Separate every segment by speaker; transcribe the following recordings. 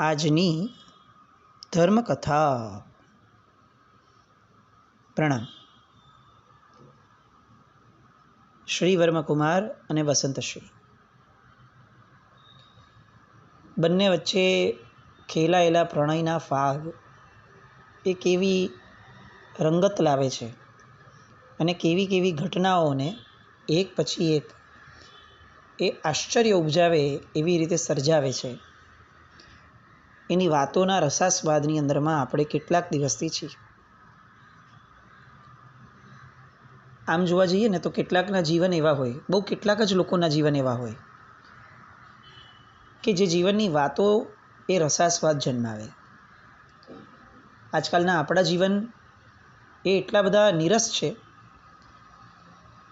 Speaker 1: આજની ધર્મકથા. પ્રણામ. શ્રી વર્મકુમાર અને વસંતશ્રી બંને વચ્ચે ખેલાયેલા પ્રણયના ફાગ એ કેવી રંગત લાવે છે અને કેવી કેવી ઘટનાઓને એક પછી એક એ આશ્ચર્ય ઉપજાવે એવી રીતે સર્જાવે છે. એની વાતોના રસાસ્વાદની અંદરમાં આપણે કેટલાક દિવસથી છીએ. આમ જોવા જઈએ ને તો કેટલાકના જીવન એવા હોય, બહુ કેટલાક જ લોકોના જીવન એવા હોય કે જે જીવનની વાતો એ રસાસ્વાદ જન્માવે. આજકાલના આપણા જીવન એ એટલા બધા નીરસ છે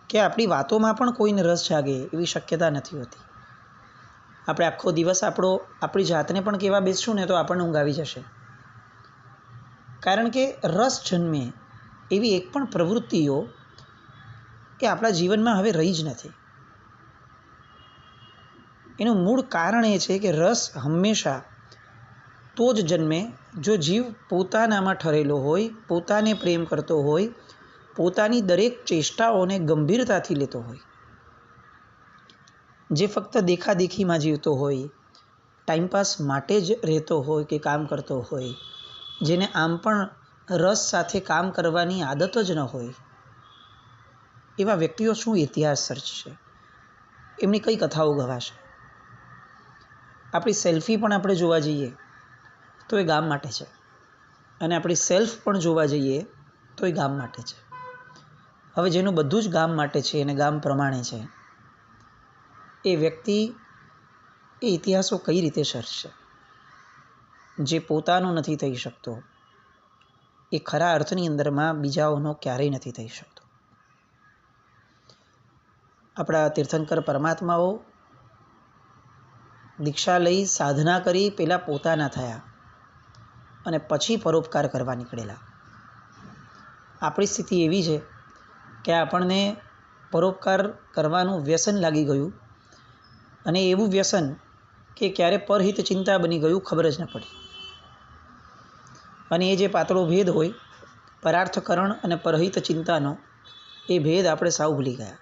Speaker 1: કે આપણી વાતોમાં પણ કોઈને રસ જાગે એવી શક્યતા નથી હોતી. આપણે આખો દિવસ આપણી જાતને પણ કહેવા બેસશું ને તો આપણને ઊંઘ આવી જશે. કારણ કે રસ જન્મે એવી એક પણ પ્રવૃત્તિઓ એ આપણા જીવનમાં હવે રહી જ નથી. એનું મૂળ કારણ એ છે કે રસ હંમેશા તો જ જન્મે જો જીવ પોતાનામાં ઠરેલો હોય, પોતાને પ્રેમ કરતો હોય, પોતાની દરેક ચેષ્ટાઓને ગંભીરતાથી લેતો હોય. જે ફક્ત દેખાદેખીમાં જીવતો હોય, ટાઈમપાસ માટે જ રહેતો હોય કે કામ કરતો હોય, જેને આમ પણ રસ સાથે કામ કરવાની આદત જ ન હોય, એવા વ્યક્તિઓ શું ઇતિહાસ સર્જશે? એમની કઈ કથાઓ ગવાશે? આપણી સેલ્ફી પણ આપણે જોવા જઈએ તો એ ગામ માટે છે, અને આપણી સેલ્ફ પણ જોવા જઈએ તો એ ગામ માટે છે. હવે જેનું બધું જ ગામ માટે છે અને ગામ પ્રમાણે છે, એ વ્યક્તિ એ ઇતિહાસો કઈ રીતે સર્જશે? જે પોતાનો નથી થઈ શકતો એ ખરા અર્થની અંદરમાં બીજાઓનો ક્યારેય નથી થઈ શકતો. આપણા તીર્થંકર પરમાત્માઓ દીક્ષા લઈ સાધના કરી પહેલાં પોતાના થયા અને પછી પરોપકાર કરવા નીકળેલા. આપણી સ્થિતિ એવી છે કે આપણને પરોપકાર કરવાનું વ્યસન લાગી ગયું, અને એવું વ્યસન કે ક્યારે પરહિત ચિંતા બની ગયું ખબર જ ન પડી. અને એ જે પાતળો ભેદ હોય પરાર્થકરણ અને પરહિત ચિંતાનો, એ ભેદ આપણે સાવ ભૂલી ગયા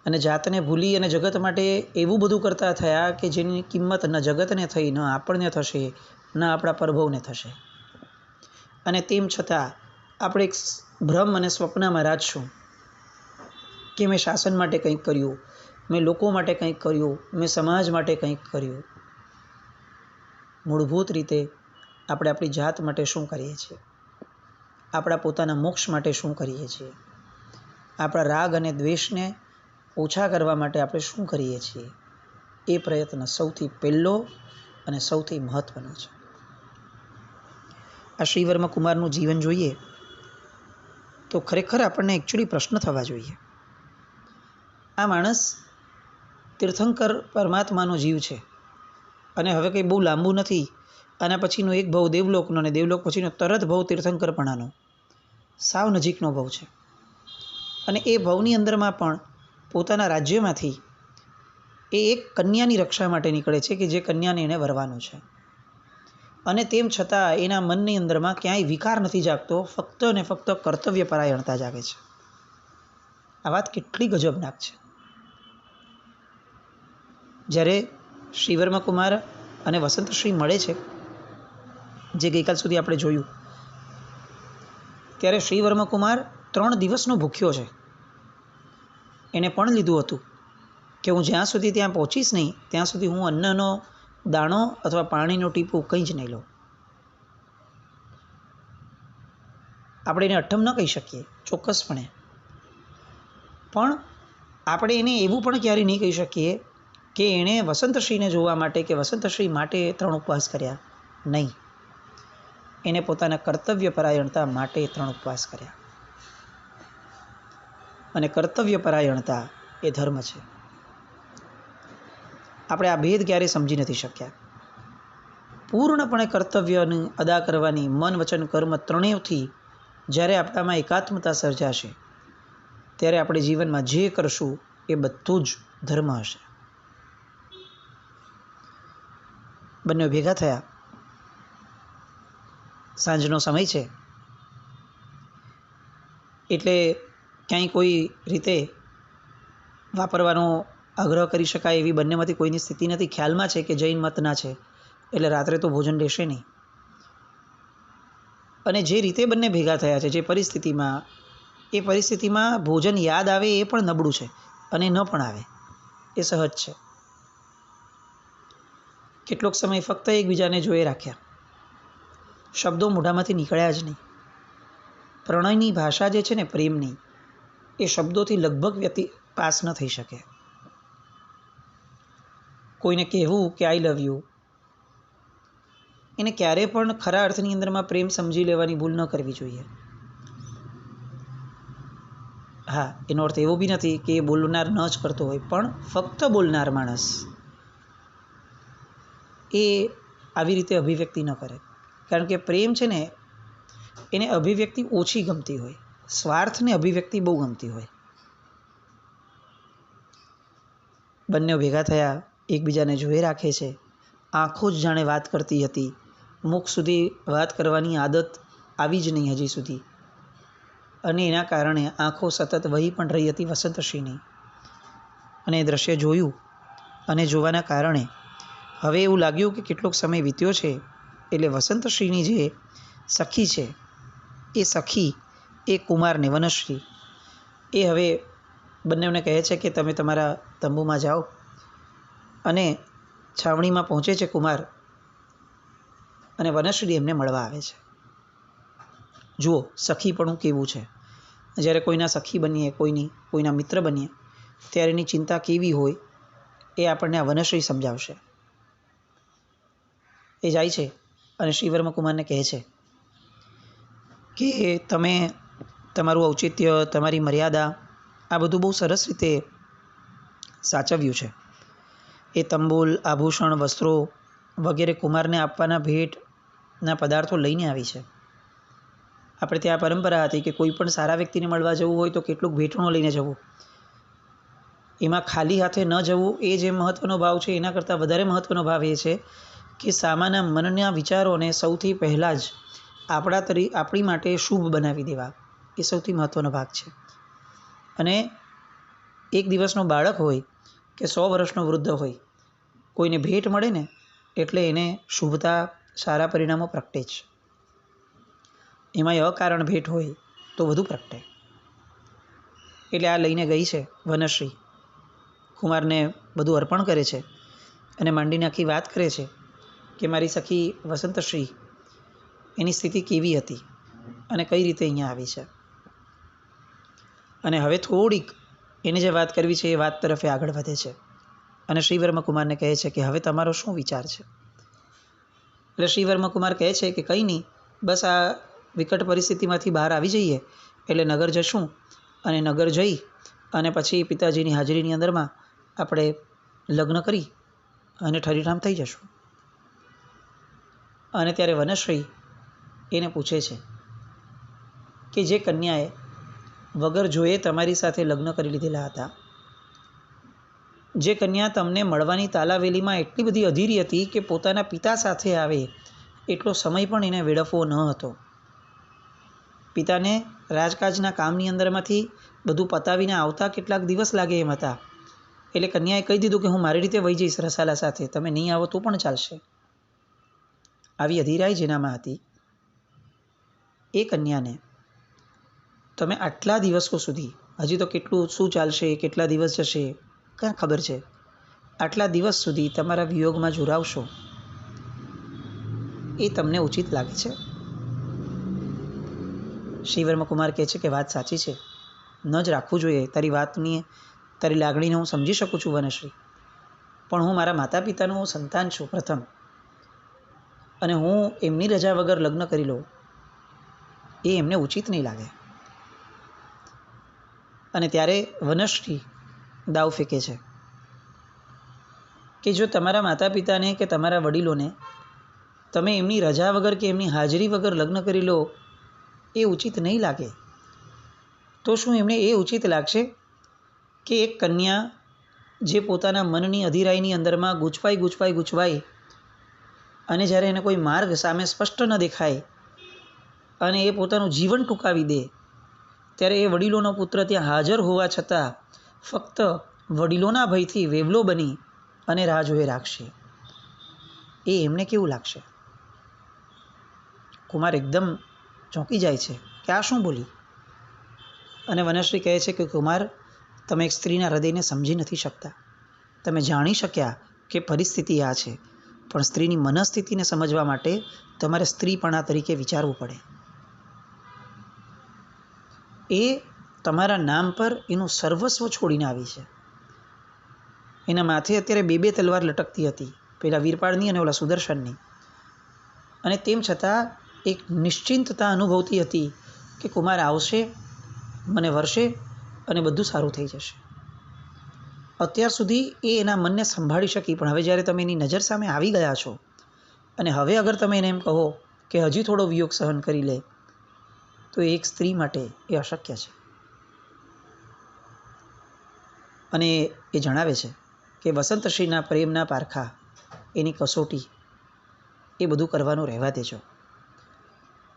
Speaker 1: અને જાતને ભૂલી અને જગત માટે એવું બધું કરતા થયા કે જેની કિંમત ન જગતને થઈ, ન આપણને થશે, ન આપણા પ્રભવને થશે. અને તેમ છતાં આપણે એક ભ્રમ અને સ્વપ્નમાં રાજશું કે મેં શાસન માટે કંઈક કર્યું, મેં લોકો માટે કંઈક કર્યું, મેં સમાજ માટે કંઈક કર્યું. મૂળભૂત રીતે આપણે આપણી જાત માટે શું કરીએ છીએ? આપણા પોતાના મોક્ષ માટે શું કરીએ છીએ? આપણા રાગ અને દ્વેષને ઓછા કરવા માટે આપણે શું કરીએ છીએ? એ પ્રયત્ન સૌથી પહેલો અને સૌથી મહત્વનો છે. આ શ્રી વર્મકુમારનું જીવન જોઈએ તો ખરેખર આપણને એકચ્યુઅલી પ્રશ્ન થવા જોઈએ. આ માણસ તીર્થંકર પરમાત્માનો જીવ છે, અને હવે કંઈ બહુ લાંબુ નથી. આના પછીનો એક ભવ દેવલોકનો, અને દેવલોક પછીનો તરત ભવ તીર્થંકરપણાનો, સાવ નજીકનો ભવ છે. અને એ ભવની અંદરમાં પણ પોતાના રાજ્યમાંથી એ એક કન્યાની રક્ષા માટે નીકળે છે કે જે કન્યાને એને વરવાનું છે. અને તેમ છતાં એના મનની અંદરમાં ક્યાંય વિકાર નથી જાગતો, ફક્ત ને ફક્ત કર્તવ્ય પરાયણતા જાગે છે. આ વાત કેટલી ગજબનાક છે! જ્યારે શ્રી વર્મકુમાર અને વસંતશ્રી મળે છે, જે ગઈકાલ સુધી આપણે જોયું, ત્યારે શ્રી વર્મકુમાર 3 દિવસનો ભૂખ્યો છે. એને પણ લીધું હતું કે હું જ્યાં સુધી ત્યાં પહોંચીશ નહીં ત્યાં સુધી હું અન્નનો દાણો અથવા પાણીનું ટીપું કંઈ જ નહીં લઉં. આપણે એને અઠમ ન કહી શકીએ ચોક્કસપણે, પણ આપણે એને એવું પણ ક્યારેય નહીં કહી શકીએ કે એણે વસંતશ્રીને જોવા માટે કે વસંતશ્રી માટે 3 ઉપવાસ કર્યા. નહીં, એને પોતાના કર્તવ્ય પરાયણતા માટે 3 ઉપવાસ કર્યા. અને કર્તવ્ય પરાયણતા એ ધર્મ છે. આપણે આ ભેદ ક્યારેય સમજી નથી શક્યા. પૂર્ણપણે કર્તવ્યને અદા કરવાની મન, વચન, કર્મ ત્રણેયથી જ્યારે આપણામાં એકાત્મતા સર્જાશે, ત્યારે આપણે જીવનમાં જે કરશું એ બધું જ ધર્મ હશે. બંને ભેગા થયા. સાંજનો સમય છે એટલે ક્યાંય કોઈ રીતે વાપરવાનો આગ્રહ કરી શકાય એવી બંનેમાંથી કોઈની સ્થિતિ નથી. ખ્યાલમાં છે કે જૈન મતના છે એટલે રાત્રે તો ભોજન લેશે નહીં. અને જે રીતે બંને ભેગા થયા છે, જે પરિસ્થિતિમાં, એ પરિસ્થિતિમાં ભોજન યાદ આવે એ પણ નબળું છે અને ન પણ આવે એ સહજ છે. કેટલોક સમય ફક્ત એકબીજાને જોઈ રાખ્યા. શબ્દો મોઢામાંથી નીકળ્યા જ નહીં. પ્રણયની ભાષા જે છે ને, પ્રેમની, એ શબ્દોથી લગભગ પાસ ન થઈ શકે. કોઈને કહેવું કે આઈ લવ યુ, એને ક્યારે પણ ખરા અર્થની અંદરમાં પ્રેમ સમજી લેવાની ભૂલ ન કરવી જોઈએ. હા, એનો અર્થ એવો બી નથી કે એ બોલનાર ન જ કરતો હોય, પણ ફક્ત બોલનાર માણસ એ આવી રીતે અભિવ્યક્તિ ન કરે. કારણ કે પ્રેમ છે ને, એને અભિવ્યક્તિ ઓછી ગમતી હોય, સ્વાર્થને અભિવ્યક્તિ બહુ ગમતી હોય. બંને ભેગા થયા, એકબીજાને જોઈ રાખે છે. આંખો જ જાણે વાત કરતી હતી. મુખ સુધી વાત કરવાની આદત આવી જ નહીં હજી સુધી, અને એના કારણે આંખો સતત વહી પણ રહી હતી વસંતશ્રીની. અને એ દ્રશ્ય જોયું અને જોવાના કારણે હવે એવું લાગ્યું કે કેટલોક સમય વીત્યો છે એટલે વસંતશ્રીની જે સખી છે, એ સખી, એ કુમારને, વનશ્રી, એ હવે બંનેને કહે છે કે તમે તમારા તંબુમાં જાઓ. અને છાવણીમાં પહોંચે છે કુમાર, અને વનશ્રી એમને મળવા આવે છે. જુઓ સખીપણું કેવું છે. જ્યારે કોઈના સખી બનીએ, કોઈના મિત્ર બનીએ, ત્યારે એની ચિંતા કેવી હોય એ આપણને આ વનશ્રી સમજાવશે. એ જાય છે અને શ્રીવર્મ કુમારને કહે છે કે તમે તમારું ઔચિત્ય, તમારી મર્યાદા, આ બધું બહુ સરસ રીતે સાચવ્યું છે. એ તંબુલ, આભૂષણ, વસ્ત્રો વગેરે કુમારને આપવાના ભેટના પદાર્થો લઈને આવી છે. આપણે ત્યાં પરંપરા હતી કે કોઈ પણ સારા વ્યક્તિને મળવા જવું હોય તો કેટલુંક ભેટણું લઈને જવું. એમાં ખાલી હાથે ન જવું એ જે મહત્ત્વનો ભાવ છે, એના કરતાં વધારે મહત્ત્વનો ભાવ એ છે કે સામાના મનના વિચારોને સૌથી પહેલાં જ આપણી માટે શુભ બનાવી દેવા, એ સૌથી મહત્ત્વનો ભાગ છે. અને એક દિવસનો બાળક હોય કે 100 વર્ષનો વૃદ્ધ હોય, કોઈને ભેટ મળે ને એટલે એને શુભતા, સારા પરિણામો પ્રગટે જ. એમાંય અકારણ ભેટ હોય તો વધુ પ્રગટે. એટલે આ લઈને ગઈ છે વનશ્રી, કુમારને બધું અર્પણ કરે છે અને માંડીને આખી વાત કરે છે કે મારી સખી વસંતશ્રી, એની સ્થિતિ કેવી હતી અને કઈ રીતે અહીંયા આવી છે. અને હવે થોડીક એને જે વાત કરવી છે એ વાત તરફે આગળ વધે છે અને શ્રીવર્મ કુમારને કહે છે કે હવે તમારો શું વિચાર છે. એટલે શ્રીવર્મ કુમાર કહે છે કે કંઈ નહીં, બસ આ વિકટ પરિસ્થિતિમાંથી બહાર આવી જઈએ એટલે નગર જશું, અને નગર જઈ અને પછી પિતાજીની હાજરીની અંદરમાં આપણે લગ્ન કરી અને ઠરીઠામ થઈ જશું. અને ત્યારે વનશ્રી એને પૂછે છે કે જે કન્યાએ વગર જોયે તમારી સાથે લગ્ન કરી લીધેલા હતા, જે કન્યા તમને મળવાની તાલાવેલીમાં એટલી બધી અધીરી હતી કે પોતાના પિતા સાથે આવે એટલો સમય પણ એને વેડફવો ન હતો. પિતાને રાજકાજના કામની અંદરમાંથી બધું પતાવીને આવતા કેટલાક દિવસ લાગે એમ હતા. એટલે કન્યાએ કહી દીધું કે હું મારી રીતે વહી જઈશ રસાલા સાથે, તમે નહીં આવો તો પણ ચાલશે. આવી અધીરાઈ જેનામાં હતી, એ કન્યાને તમે આટલા દિવસો સુધી, હજી તો કેટલું શું ચાલશે, કેટલા દિવસ જશે ક્યાં ખબર છે, આટલા દિવસ સુધી તમારા વિયોગમાં ઝુરાવશો એ તમને ઉચિત લાગે છે? શ્રીવર્મ કુમાર કહે છે કે વાત સાચી છે, ન જ રાખવું જોઈએ. તારી વાતની, તારી લાગણીને હું સમજી શકું છું વનશ્રી, પણ હું મારા માતા પિતાનું સંતાન છું પ્રથમ, અને હું એમની રજા વગર લગ્ન કરી લઉં એ એમને ઉચિત નહીં લાગે. અને ત્યારે વનશ્રી દાવ ફેંકે છે કે જો તમારા માતા પિતાને કે તમારા વડીલોને તમે એમની રજા વગર કે એમની હાજરી વગર લગ્ન કરી લો એ ઉચિત નહીં લાગે, તો શું એમને એ ઉચિત લાગશે કે એક કન્યા જે પોતાના મનની અધીરાઈની અંદરમાં ગૂંચવાઈ અને જ્યારે એને કોઈ માર્ગ સામે સ્પષ્ટ ન દેખાય અને એ પોતાનું જીવન ટૂંકાવી દે, ત્યારે એ વડીલોનો પુત્ર ત્યાં હાજર હોવા છતાં ફક્ત વડીલોના ભયથી વેવલો બની અને રાહ જોઈ રાખશે. એ એમને કેવું લાગશે? કુમાર એકદમ ચોંકી જાય છે કે આ શું બોલી? અને વનશ્રી કહે છે કે કુમાર, તમે એક સ્ત્રીના હૃદયને સમજી નથી શકતા. તમે જાણી શક્યા કે પરિસ્થિતિ આ છે, પણ સ્ત્રીની મનસ્થિતિને સમજવા માટે તમારે સ્ત્રીપણા તરીકે વિચારવું પડે. એ તમારા નામ પર એનું સર્વસ્વ છોડીને આવી છે. એના માથે અત્યારે 2 તલવાર લટકતી હતી, પેલા વીરપાળની અને ઓલા સુદર્શનની. અને તેમ છતાં એક નિશ્ચિંતતા અનુભવતી હતી કે કુમાર આવશે, મને વરસે અને બધું સારું થઈ જશે. અત્યાર સુધી એ એના મનને સંભાળી શકી, પણ હવે જ્યારે તમે એની નજર સામે આવી ગયા છો અને હવે અગર તમે એને એમ કહો કે હજી થોડો વિયોગ સહન કરી લે, તો એક સ્ત્રી માટે એ અશક્ય છે. અને એ જણાવે છે કે વસંતશ્રીના પ્રેમના પારખા, એની કસોટી, એ બધું કરવાનું રહેવા દેજો.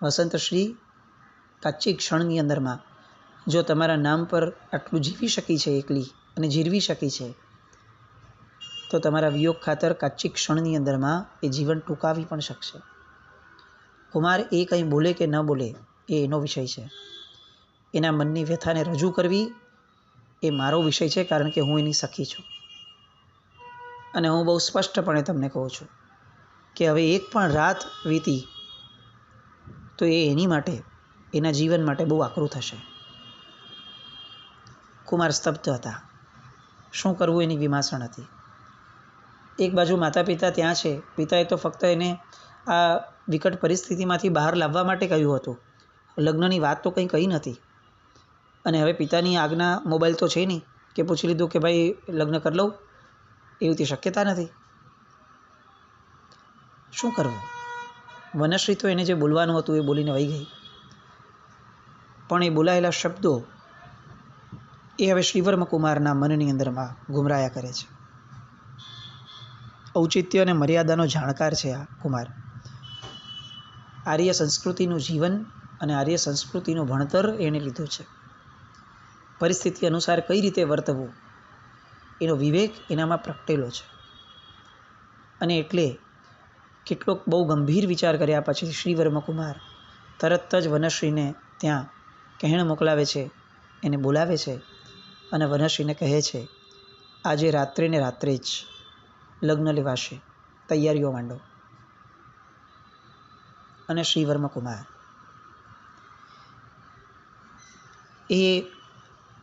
Speaker 1: વસંતશ્રી કાચી ક્ષણની અંદરમાં જો તમારા નામ પર આટલું જીવી શકી છે એકલી અને જીરવી શકી છે, તો તમારા વિયોગ ખાતર કાચી ક્ષણની અંદરમાં એ જીવન ટૂંકાવી પણ શકશે. કુમાર એ કંઈ બોલે કે ન બોલે એ એનો વિષય છે. એના મનની વ્યથાને રજૂ કરવી એ મારો વિષય છે, કારણ કે હું એની સખી છું. અને હું બહુ સ્પષ્ટપણે તમને કહું છું કે હવે એક પણ રાત વીતી તો એ એની માટે, એના જીવન માટે બહુ આકરું થશે. કુમાર સ્તબ્ધ હતા. શું કરવું એની વિમાસણ હતી. એક બાજુ માતા પિતા ત્યાં છે. પિતાએ તો ફક્ત એને આ વિકટ પરિસ્થિતિમાંથી બહાર લાવવા માટે કહ્યું હતું. લગ્નની વાત તો કંઈ કહી નથી. અને હવે પિતાની આજ્ઞા, મોબાઈલ તો છે નહીં કે પૂછી લીધું કે ભાઈ લગ્ન કરી લઉં, એવી તે શક્યતા નથી. શું કરવું? વનશ્રી તો એને જે બોલવાનું હતું એ બોલીને વહી ગઈ, પણ એ બોલાયેલા શબ્દો એ હવે શ્રીવર્મ કુમારના મનની અંદરમાં ગુમરાયા કરે છે. ઔચિત્ય અને મર્યાદાનો જાણકાર છે આ કુમાર. આર્ય સંસ્કૃતિનું જીવન અને આર્ય સંસ્કૃતિનું ભણતર એણે લીધું છે. પરિસ્થિતિ અનુસાર કઈ રીતે વર્તવું એનો વિવેક એનામાં પ્રગટેલો છે. અને એટલે કેટલોક બહુ ગંભીર વિચાર કર્યા પછી શ્રીવર્મ કુમાર તરત જ વનશ્રીને ત્યાં કહેણ મોકલાવે છે, એને બોલાવે છે અને વનશ્રીને કહે છે, આજે રાત્રે ને રાત્રે જ લગ્ન લેવાશે, તૈયારીઓ માંડો. અને શ્રીવર્મ કુમાર એ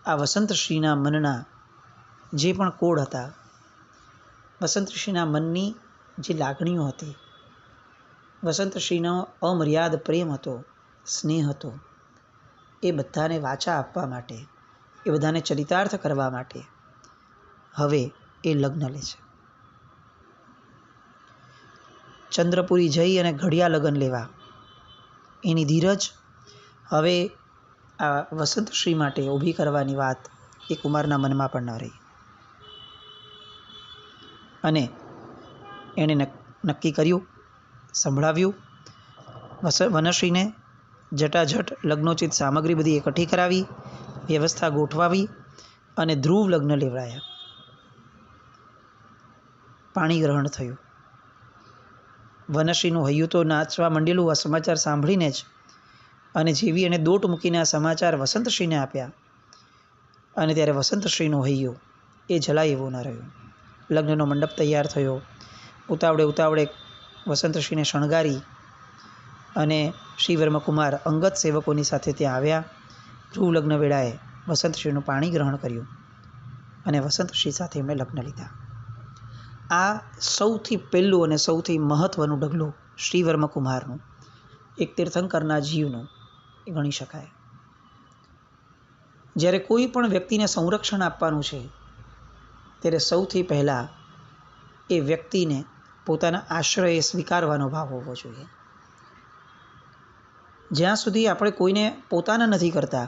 Speaker 1: આ વસંતશ્રીના મનના જે પણ કોડ હતા, વસંતશ્રીના મનની જે લાગણીઓ હતી, વસંતશ્રીનો અમર્યાદ પ્રેમ હતો, સ્નેહ હતો, એ બધાને વાચા આપવા માટે, એ બધાને ચરિતાર્થ કરવા માટે હવે એ લગ્ન લે છે. ચંદ્રપુરી જઈ અને ઘડિયા લગ્ન લેવા એની ધીરજ હવે આ વસંતશ્રી માટે ઊભી કરવાની વાત એ કુમારના મનમાં પણ ન રહી. અને એણે નક્કી કર્યું, સંભળાવ્યું. વનશ્રીને જટાજટ લગ્નોચિત સામગ્રી બધી એકઠી કરાવી, વ્યવસ્થા ગોઠવાવી અને ધ્રુવ લગ્ન લેવડાયા. પાણી ગ્રહણ થયું. વનશ્રીનું હૈયું તો નાચવા માંડેલું આ સમાચાર સાંભળીને જ. અને જેવી એને દોટ મૂકીને આ સમાચાર વસંતશ્રીને આપ્યા, અને ત્યારે વસંતશ્રીનું હૈયું એ જલાય એવું ન રહ્યું. લગ્નનો મંડપ તૈયાર થયો. ઉતાવળે વસંતશ્રીને શણગારી અને શ્રીવર્મ કુમાર અંગત સેવકોની સાથે ત્યાં આવ્યા. ધ્રુવ લગ્ન વેળાએ વસંતશ્રીનું પાણી ગ્રહણ કર્યું અને વસંતશ્રી સાથે એમણે લગ્ન લીધા. આ સૌથી પહેલું અને સૌથી મહત્ત્વનું ડગલું શ્રીવર્મ કુમારનું, એક તીર્થંકરના જીવનું એ ગણી શકાય. જ્યારે કોઈ પણ વ્યક્તિને સંરક્ષણ આપવાનું છે, ત્યારે સૌથી પહેલાં એ વ્યક્તિને પોતાના આશ્રયે સ્વીકારવાનો ભાવ હોવો જોઈએ. જ્યાં સુધી આપણે કોઈને પોતાના નથી કરતા,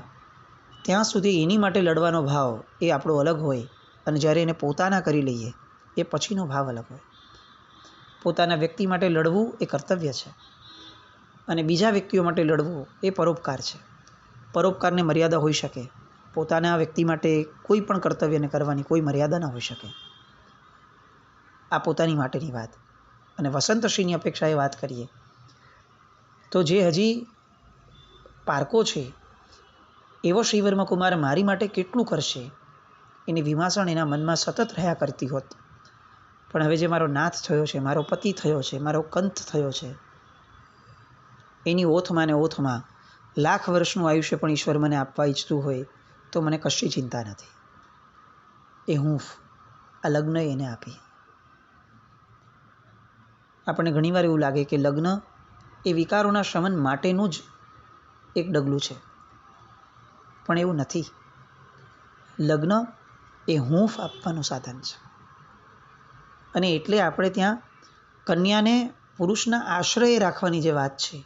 Speaker 1: ત્યાં સુધી એની માટે લડવાનો ભાવ એ આપણો અલગ હોય, અને જ્યારે એને પોતાના કરી લઈએ એ પછીનો ભાવ અલગ હોય. પોતાના વ્યક્તિ માટે લડવું એ કર્તવ્ય છે અને બીજા વ્યક્તિઓ માટે લડવું એ પરોપકાર છે. પરોપકારને મર્યાદા હોઈ શકે, પોતાના વ્યક્તિ માટે કોઈ પણ કર્તવ્યને કરવાની કોઈ મર્યાદા ન હોઈ શકે. આ પોતાની માટેની વાત. અને વસંતશ્રીની અપેક્ષાએ વાત કરીએ તો જે હજી પારકો છે એવો શ્રીવર્મકુમાર મારી માટે કેટલું કરશે એની વિમાસણ એના મનમાં સતત રહ્યા કરતી હોત. પણ હવે જે મારો નાથ થયો છે, મારો પતિ થયો છે, મારો કંથ થયો છે, એની ઓથમાં ને ઓથમાં લાખ વર્ષનું આયુષ્ય પણ ઈશ્વર મને આપવા ઈચ્છતું હોય તો મને કશી ચિંતા નથી. એ હૂંફ આ લગ્ન એને આપી. આપણને ઘણીવાર એવું લાગે કે લગ્ન એ વિકારોના શમન માટેનું જ એક ડગલું છે, પણ એવું નથી. લગ્ન એ હૂંફ આપવાનું સાધન છે. અને એટલે આપણે ત્યાં કન્યાને પુરુષના આશ્રયે રાખવાની જે વાત છે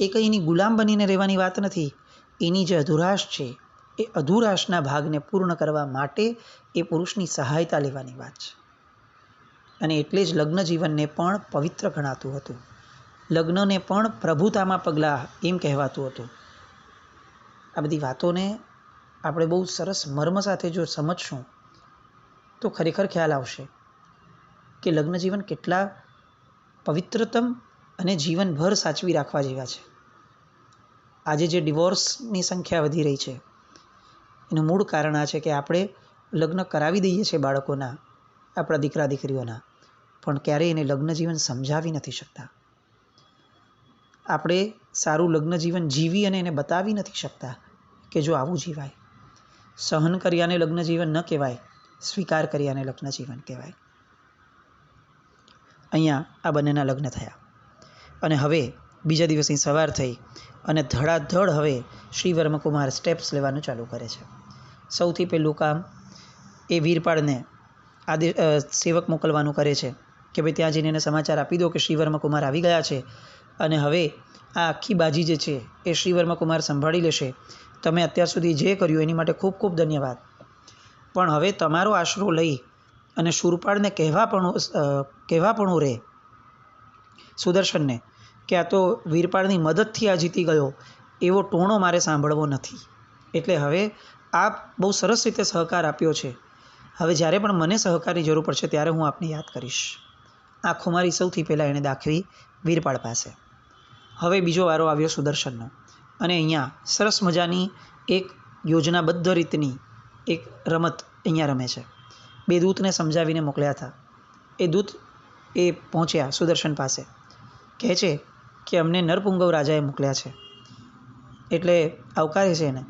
Speaker 1: એ કંઈ એની ગુલામ બનીને રહેવાની વાત નથી. એની જે અધુરાશ છે એ અધુરાશના ભાગને પૂર્ણ કરવા માટે એ પુરુષની સહાયતા લેવાની વાત છે. અને એટલે જ લગ્ન જીવનને પણ પવિત્ર ગણાતું હતું. લગ્નને પણ પ્રભુતામાં પગલાં એમ કહેવાતું હતું. આ બધી વાતોને આપણે બહુ સરસ મર્મ સાથે જો સમજશું તો ખરેખર ખ્યાલ આવશે કે લગ્ન જીવન કેટલા પવિત્રતમ અને જીવનભર સાચવી રાખવા જેવા છે. આજે જે ડિવોર્સની સંખ્યા વધી રહી છે એનું મૂળ કારણ આ છે કે આપણે લગ્ન કરાવી દઈએ છીએ બાળકોના, આપણા દીકરા દીકરીઓના, પણ ક્યારેય એને લગ્ન જીવન સમજાવી નથી શકતા. આપણે સારું લગ્ન જીવન જીવી અને એને બતાવી નથી શકતા કે જો આવું જીવાય. સહન કર્યાને લગ્ન જીવન ન કહેવાય, સ્વીકાર કર્યાને લગ્ન જીવન કહેવાય. અહીંયા આ બંનેના લગ્ન થયા અને હવે બીજા દિવસની સવાર થઈ અને ધડાધડ હવે શ્રીવર્મકુમાર સ્ટેપ્સ લેવાનું ચાલુ કરે છે. સૌથી પહેલું કામ એ વીરપાળને સેવક મોકલવાનું કરે છે કે ભાઈ ત્યાં જઈને એને સમાચાર આપી દો કે શ્રીવર્મકુમાર આવી ગયા છે અને હવે આ આખી બાજી જે છે એ શ્રીવર્મકુમાર સંભાળી લેશે. તમે અત્યાર સુધી જે કર્યું એની માટે ખૂબ ખૂબ ધન્યવાદ, પણ હવે તમારો આશરો લઈ અને શૂરપાળને કહેવાપણું રહે સુદર્શનને કે આ તો વીરપાળની મદદથી આ જીતી ગયો, એવો ટોણો મારે સાંભળવો નથી. એટલે હવે આપ બહુ સરસ રીતે સહકાર આપ્યો છે. હવે જ્યારે પણ મને સહકારની જરૂર પડશે ત્યારે હું આપને યાદ કરીશ. આ ખુમારી સૌથી પહેલાં એણે દાખવી વીરપાળ પાસે. હવે બીજો વારો આવ્યો સુદર્શનનો અને અહીંયા સરસ મજાની એક યોજનાબદ્ધ રીતની એક રમત અહીંયા રમે છે. 2 દૂતને સમજાવીને મોકલ્યા હતા. એ દૂત એ પહોંચ્યા સુદર્શન પાસે, કહે છે કે અમને નરપુંગવ રાજાએ મોકલ્યા છે. એટલે આવકારે છે એને,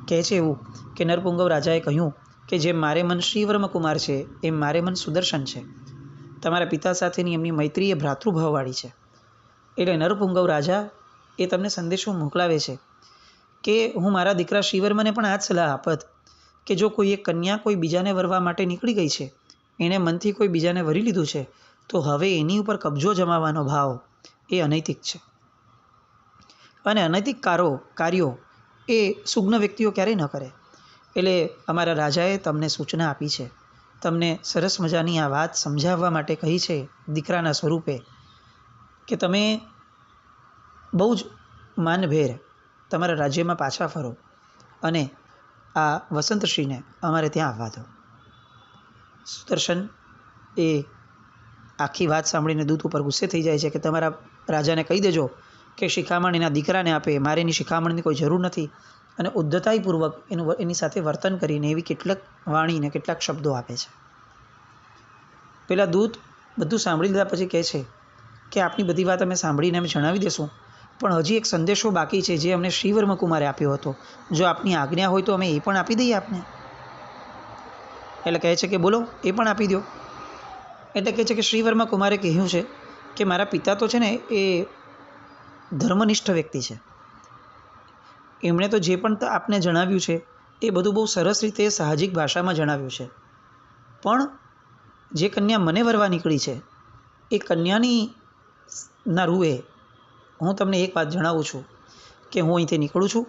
Speaker 1: કહે છે એવું કે નરપુંગવ રાજાએ કહ્યું કે જેમ મારે મન શ્રીવર્મકુમાર છે એમ મારે મન સુદર્શન છે. તમારા પિતા સાથેની એમની મૈત્રી એ ભ્રાતૃભાવવાળી છે. એટલે નરપુંગવ રાજા એ તમને સંદેશો મોકલાવે છે કે હું મારા દીકરા શ્રીવર્મને પણ આ જ સલાહ આપત કે જો કોઈ એક કન્યા કોઈ બીજાને વરવા માટે નીકળી ગઈ છે, એણે મનથી કોઈ બીજાને વરી લીધું છે, તો હવે એની ઉપર કબજો જમાવવાનો ભાવ એ અનૈતિક છે. અને અનૈતિક કાર્યો એ સુગ્ન વ્યક્તિઓ ક્યારેય ન કરે. એટલે અમારા રાજાએ તમને સૂચના આપી છે, તમને સરસ મજાની આ વાત સમજાવવા માટે કહી છે દીકરાના સ્વરૂપે કે તમે બહુ જ માનભેર તમારા રાજ્યમાં પાછા ફરો અને આ વસંતશ્રીને અમારે ત્યાં આવવા દો. સુદર્શન એ આખી વાત સાંભળીને દૂત ઉપર ગુસ્સે થઈ જાય છે કે તમારા રાજાને કહી દેજો કે શિખામણ એના દીકરાને આપે, મારે એની શિખામણની કોઈ જરૂર નથી. અને ઉદ્ધતાઈપૂર્વક એની સાથે વર્તન કરીને એવી કેટલાક વાણીને કેટલાક શબ્દો આપે છે. પેલા દૂત બધું સાંભળી લીધા પછી કહે છે કે આપની બધી વાત અમે સાંભળીને અમે જણાવી દેશું, પણ હજી એક સંદેશો બાકી છે જે અમને શ્રીવર્મકુમારે આપ્યો હતો. જો આપની આજ્ઞા હોય તો અમે એ પણ આપી દઈએ આપને. એટલે કહે છે કે બોલો, એ પણ આપી દો. એટલે કહે છે કે શ્રીવર્મકુમારે કહ્યું છે કે મારા પિતા તો છે ને એ ધર્મનિષ્ઠ વ્યક્તિ છે. એમણે તો જે પણ આપને જણાવ્યું છે એ બધું બહુ સરસ રીતે સાહજિક ભાષામાં જણાવ્યું છે, પણ જે કન્યા મને વરવા નીકળી છે એ કન્યાની ના રૂએ હું તમને એક વાત જણાવું છું કે હું અહીંથી નીકળું છું.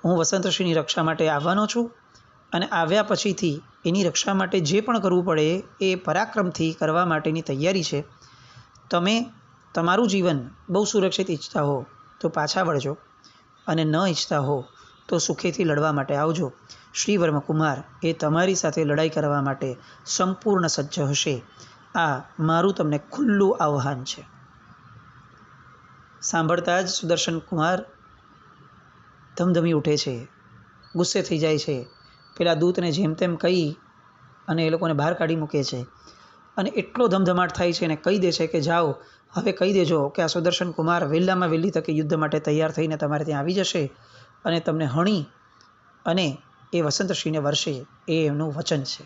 Speaker 1: હું વસંતશ્રીની રક્ષા માટે આવવાનો છું અને આવ્યા પછીથી એની રક્ષા માટે જે પણ કરવું પડે એ પરાક્રમથી કરવા માટેની તૈયારી છે. તમે તમારું જીવન બહુ સુરક્ષિત ઈચ્છતા હો તો પાછા વળજો, અને ન ઈચ્છતા હો તો સુખેથી લડવા માટે આવજો. શ્રી વર્મકુમાર એ તમારી સાથે લડાઈ કરવા માટે સંપૂર્ણ સજ્જ હશે. આ મારું તમને ખુલ્લું આહ્વાન છે. સાંભળતા જ સુદર્શન કુમાર ધમધમી ઉઠે છે, ગુસ્સે થઈ જાય છે. પેલા દૂતને જેમ તેમ કહી અને એ લોકોને બહાર કાઢી મૂકે છે. અને એટલો ધમધમાટ થાય છે અને કહી દે છે કે જાઓ, હવે કહી દેજો કે આ સુદર્શન કુમાર વહેલામાં વહેલી તકે યુદ્ધ માટે તૈયાર થઈને તમારે ત્યાં આવી જશે અને તમને હણી અને એ વસંતશ્રીને વર્ષે, એ એમનું વચન છે.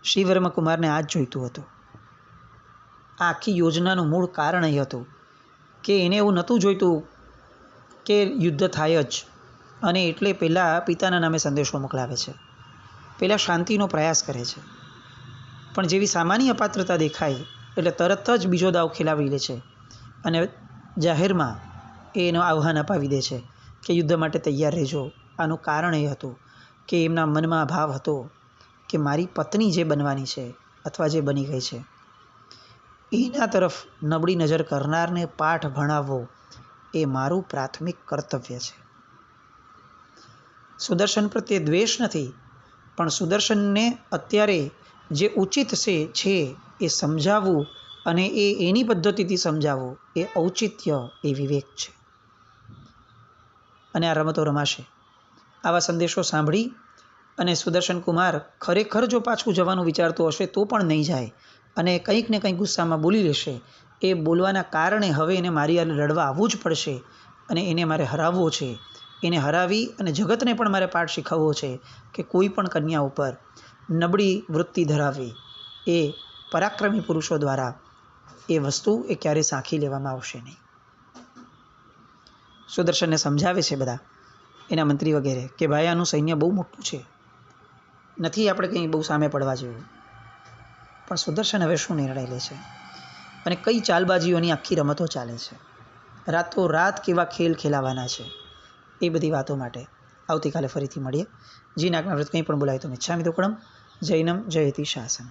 Speaker 1: શ્રી વર્મકુમારને આ જ જોઈતું હતું. આ આખી યોજનાનું મૂળ કારણ એ હતું કે એને એવું નહોતું જોઈતું કે યુદ્ધ થાય જ, અને એટલે પહેલાં પિતાના નામે સંદેશો મોકલાવે છે, પહેલાં શાંતિનો પ્રયાસ કરે છે. પણ જેવી સામાન્ય અપાત્રતા દેખાય એટલે તરત જ બીજો દાવ ખેલાવી લે છે અને જાહેરમાં એનો આહ્વાન અપાવી દે છે કે યુદ્ધ માટે તૈયાર રહેજો. આનું કારણ એ હતું કે એમના મનમાં ભાવ હતો કે મારી પત્ની જે બનવાની છે અથવા જે બની ગઈ છે એના તરફ નબળી નજર કરનારને પાઠ ભણાવવો એ મારું પ્રાથમિક કર્તવ્ય છે. સુદર્શન પ્રત્યે દ્વેષ નથી, પણ સુદર્શનને અત્યારે જે ઉચિત છે એ સમજાવવું, અને એની પદ્ધતિથી સમજાવવું એ ઔચિત્ય, એ વિવેક છે. અને આ રમતો રમાશે. આવા સંદેશો સાંભળી અને સુદર્શન કુમાર ખરેખર જો પાછું જવાનું વિચારતો હશે તો પણ નહીં જાય, અને કંઈક ને કંઈક ગુસ્સામાં બોલી લેશે. એ બોલવાના કારણે હવે એને મારી હારે લડવા આવવું જ પડશે, અને એને મારે હરાવવો છે. એને હરાવી અને જગતને પણ મારે પાઠ શીખવવો છે કે કોઈ પણ કન્યા ઉપર નબળી વૃત્તિ ધરાવવી એ પરાક્રમી પુરુષો દ્વારા એ વસ્તુ એ ક્યારેય સાંખી લેવામાં આવશે નહીં. સુદર્શનને સમજાવે છે બધા એના મંત્રી વગેરે કે ભાઈ આનું સૈન્ય બહુ મોટું છે, નથી આપણે કંઈ બહુ સામે પડવા જેવું. પણ સુદર્શન હવે શું નિર્ણય લે છે અને કઈ ચાલબાજીઓની આખી રમતો ચાલે છે, રાતોરાત કેવા ખેલ ખેલાવાના છે, એ બધી વાતો માટે આવતીકાલે ફરીથી મળીએ. જી નાગના વ્રત કંઈ પણ બોલાય તો મિચ્છામિ દુક્કડમ. જૈનમ જયતિ શાસનમ.